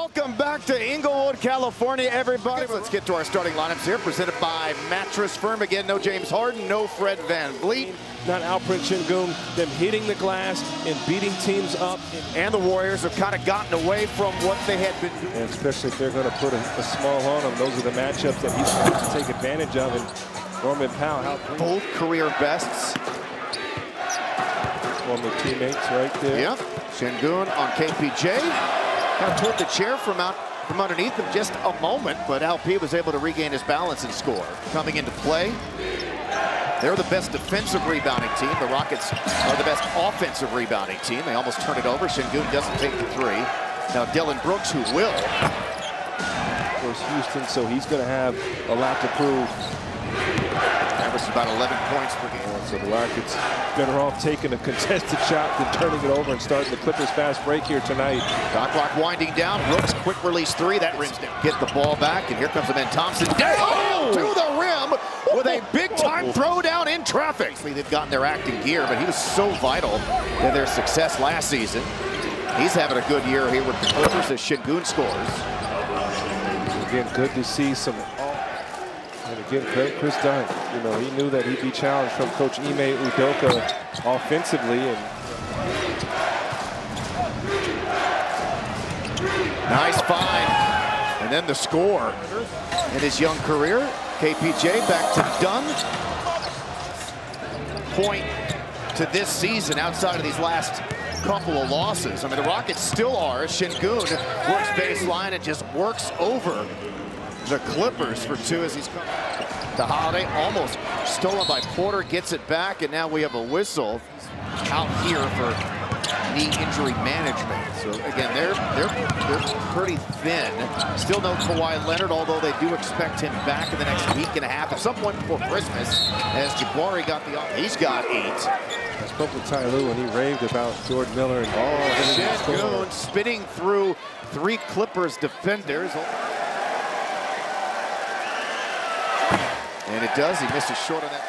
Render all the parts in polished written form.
Welcome back to Inglewood, California, everybody. Let's get to our starting lineups here, presented by Mattress Firm. Again, no James Harden, no Fred VanVleet. Not Alperen Şengün, them hitting the glass and beating teams up. And the Warriors have kind of gotten away from what they had been doing. And especially if they're going to put a small on them, those are the matchups that he's going to take advantage of. And Norman Powell, both career bests. Former teammates right there. Yep. Şengün on KPJ. Kind of pulled the chair from underneath him just a moment, but Alpi was able to regain his balance and score. Coming into play, they're the best defensive rebounding team. The Rockets are the best offensive rebounding team. They almost turn it over. Şengün doesn't take the three. Now Dillon Brooks, who will. Of course, Houston, so he's going to have a lot to prove. Averages about 11 points per game. So the Rockets better off taking a contested shot than turning it over and starting the Clippers fast break here tonight. Shot clock winding down. Brooks, quick release three. That rims down. Get the ball back, and here comes the man Thompson. Oh! To the rim with a big-time throwdown in traffic. They've gotten their act in gear, but he was so vital to their success last season. He's having a good year here with the Clippers as Şengün scores. Again, good to see some. And again, Chris Dunn, you know, he knew that he'd be challenged from Coach Ime Udoka offensively. And nice find. And then the score in his young career. KPJ back to Dunn. Point to this season outside of these last couple of losses. I mean, the Rockets still are. Şengün works baseline and just works over the Clippers for two as he's coming. The Holiday almost stolen by Porter, gets it back, and now we have a whistle out here for knee injury management. So again, they're pretty thin. Still no Kawhi Leonard, although they do expect him back in the next week and a half, at some point before Christmas, as Jabari got he's got 8. I spoke with Ty Lue, and he raved about Jordan Miller. And Şengün spinning through 3 Clippers defenders. And it does. He misses short on that.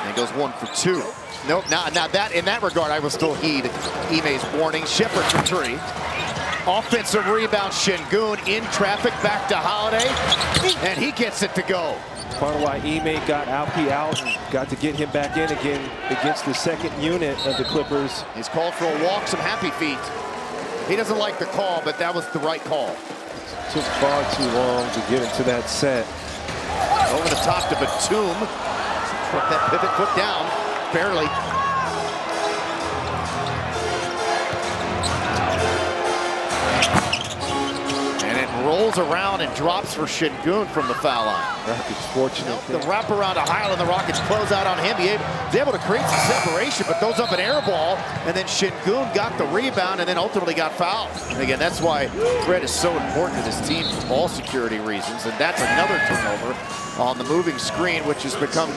And he goes 1 for 2. Nope. Now that in that regard, I will still heed Ime's warning. Shepherd for 3. Offensive rebound. Şengün in traffic. Back to Holiday, and he gets it to go. Part of why Ime got Alpi out and got to get him back in again against the second unit of the Clippers. He's called for a walk. Some happy feet. He doesn't like the call, but that was the right call. Took far too long to get into that set. Over the top to Batum. Put that pivot foot down, barely. And it rolls around and drops for Şengün from the foul line. Rockets fortunate. The wraparound to Highland, the Rockets close out on him. He was able to create some separation, but throws up an air ball, and then Şengün got the rebound and then ultimately got fouled. And again, that's why Fred is so important to this team for ball security reasons, and that's another turnover on the moving screen, which has become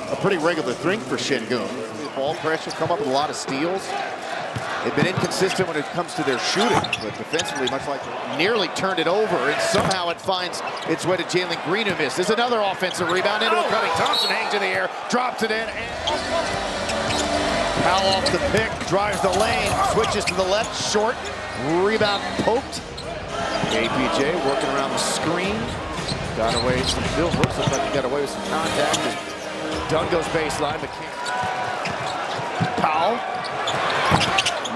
a pretty regular thing for Şengün. Ball pressure, come up with a lot of steals. They've been inconsistent when it comes to their shooting, but defensively, much like nearly turned it over, and somehow it finds its way to Jalen Green, who missed. There's another offensive rebound into a cutting. Thompson hangs in the air, drops it in. Powell off the pick, drives the lane, switches to the left, short, rebound poked. KPJ working around the screen. Got away some Bill Brooks, looks like he got away with some contact. And Dunn goes baseline, but can't. Powell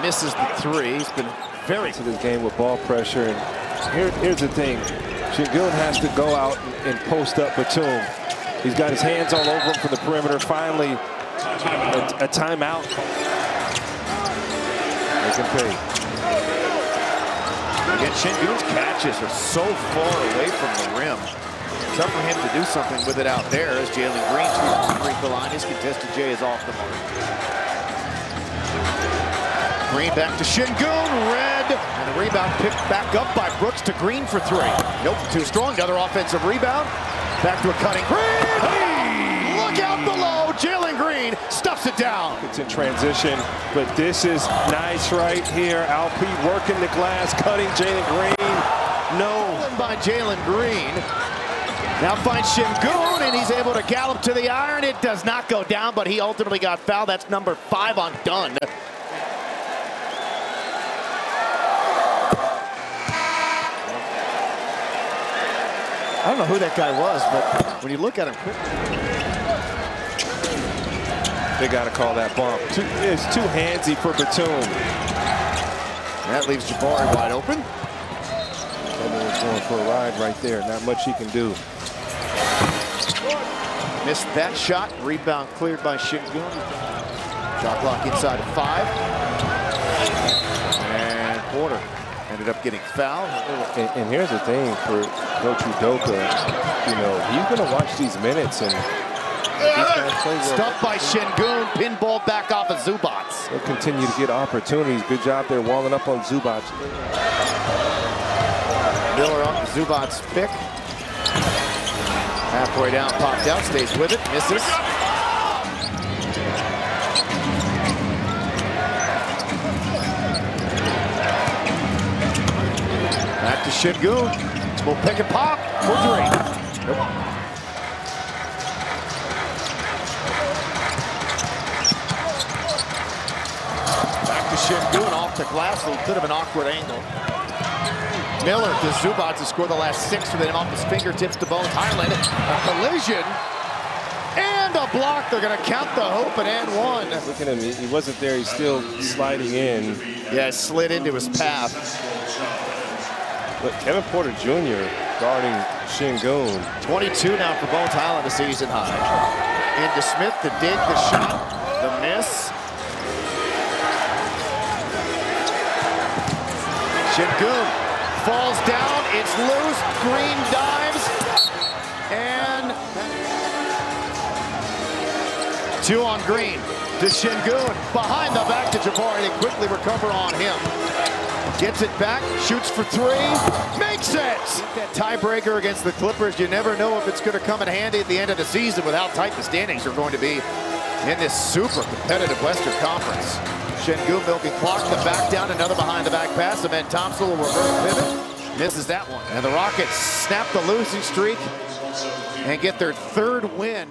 misses the 3. He's been very to this game with ball pressure. And here's the thing. Şengün has to go out and post up Batum. He's got his hands all over him from the perimeter. Finally, a timeout. They can pay. Again, Şengün's catches are so far away from the rim. Tough for him to do something with it out there as Jalen Green to the free line. His contested J is off the mark. Green back to Şengün, red, and the rebound picked back up by Brooks to Green for 3. Nope, too strong. Another offensive rebound. Back to a cutting Green. Hey! Look out below. Jalen Green stuffs it down. It's in transition, but this is nice right here. Alpi working the glass, cutting Jalen Green. No. By Jalen Green. Now finds Şengün, and he's able to gallop to the iron. It does not go down, but he ultimately got fouled. That's number 5 on Dunn. don't know who that guy was, but when you look at him quickly. They got to call that bump. It's too handsy for Batum. That leaves Jabari wide open. Someone's going for a ride right there. Not much he can do. Missed that shot. Rebound cleared by Şengün. Shot clock inside of 5. And Porter ended up getting fouled. And here's the thing for Coach Udoka, you know, he's going to watch these minutes and these guys play well. Stuffed by Şengün, pinball back off of Zubac. They'll continue to get opportunities. Good job there walling up on Zubac. Miller on Zubac's pick. Halfway down, popped out, stays with it, misses. Back to Şengün. Will pick and pop for 3. Nope. Back to Şengün, off the glass, a bit of an awkward angle. Miller to Zubac to score the last 6 for them off his fingertips to Bones Highland. A collision and a block. They're going to count the hope and one. Look at him. He wasn't there. He's still sliding in. Yeah, it slid into his path. But Kevin Porter Jr. guarding Şengün. 22 now for Bones Highland, the season high. Into Smith to dig the shot. The miss. Şengün falls down, it's loose, Green dives, and 2 on Green to Şengün, behind the back to Jabari. They quickly recover on him. Gets it back, shoots for 3, makes it! That tiebreaker against the Clippers, you never know if it's going to come in handy at the end of the season with how tight the standings are going to be in this super competitive Western Conference. Şengün milking clock, the back down, another behind the back pass, and then Thompson will reverse pivot, misses that one. And the Rockets snap the losing streak and get their 3rd win.